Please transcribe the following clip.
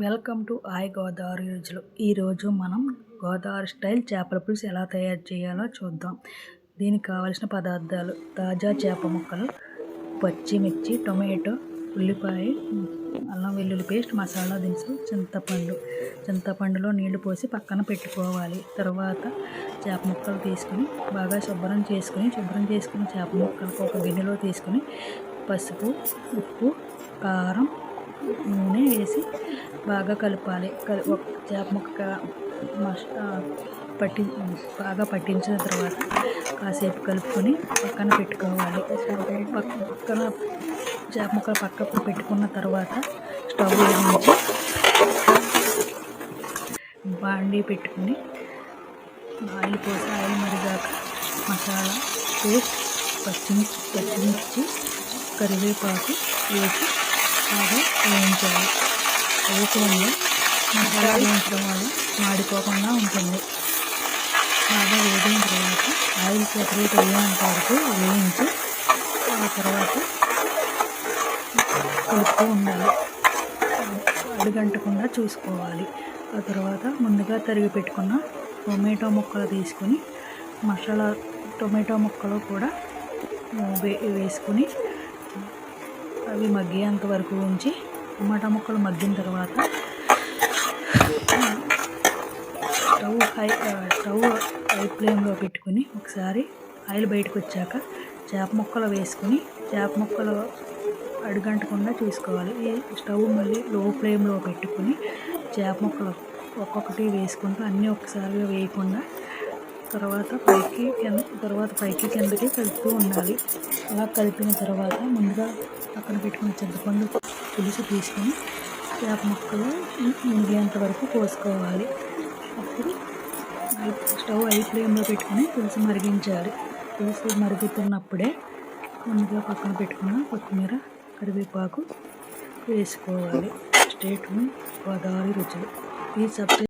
Welcome to Godavari రుచులు. ఈరోజు మనం గోదావరి స్టైల్ చేపల పులుసు ఎలా తయారు చేయాలో చూద్దాం. దీనికి కావలసిన పదార్థాలు: తాజా చేప ముక్కలు, పచ్చిమిర్చి, టొమాటో, ఉల్లిపాయ, అల్లం వెల్లుల్లి పేస్ట్, మసాలా దినుసులు, చింతపండులో నీళ్లు పోసి పక్కన పెట్టుకోవాలి. తర్వాత చేప ముక్కలు తీసుకుని బాగా శుభ్రం చేసుకుని చేప ముక్కలకు ఒక గిన్నెలో తీసుకుని పసుపు, ఉప్పు, కారం, నూనె వేసి బాగా కలపాలి. చేప ముక్క బాగా పట్టించిన తర్వాత కాసేపు కలుపుకొని పక్కన పెట్టుకోవాలి. పక్కన చేప ముక్కలు పక్కకు పెట్టుకున్న తర్వాత స్టవ్ వెలిగించి బాండీ పెట్టుకుని ఆయిల్ పోసి ఆయిల్ మరిగాక మసాలా పేస్ట్, పచ్చిమిర్చి, కరివేపాకు వేసి బాగా వేయించాలి. వేసుకొని మసాలా వేయించడం వల్ల మాడిపోకుండా ఉంటుంది. బాగా వేగిన తర్వాత ఆయిల్ సెపరేట్ అయ్యేంత వరకు వేయించి ఆ తర్వాత కలుపుతూ ఉండాలి. అడుగంటకుండా చూసుకోవాలి. ఆ తర్వాత ముందుగా తరిగి పెట్టుకున్న టొమాటో ముక్కలు తీసుకొని టొమాటో ముక్కలు కూడా వేసుకుని అవి మగ్గేంత వరకు ఉంచి టమాటా ముక్కలు మగ్గిన తర్వాత స్టవ్ హై ఫ్లేమ్లో పెట్టుకుని ఒకసారి ఆయిల్ బయటకు వచ్చాక చేప ముక్కలు వేసుకుని చేప ముక్కలు అడుగంటకుండా చూసుకోవాలి. ఈ స్టవ్ మళ్ళీ లో ఫ్లేమ్లో పెట్టుకుని చేప ముక్కలు ఒక్కొక్కటి వేసుకుంటూ అన్నీ ఒకసారిగా వేయకుండా తర్వాత పైకి కిందకి కలుపుతూ ఉండాలి. అలా కలిపిన తర్వాత ముందుగా పక్కన పెట్టుకుని చింతపండు పులుసు తీసుకొని చేప ముక్కలు మునిగేంత వరకు పోసుకోవాలి. అప్పుడు స్టవ్ హై ఫ్లేమ్లో పెట్టుకుని పులుసు మరిగించాలి. పులుసు మరుగుతున్నప్పుడే ముందుగా పక్కన పెట్టుకున్న కొత్తిమీర, కరివేపాకు వేసుకోవాలి. స్టే ట్యూన్ గోదావరి రుచులు. ఈ సబ్జెక్ట్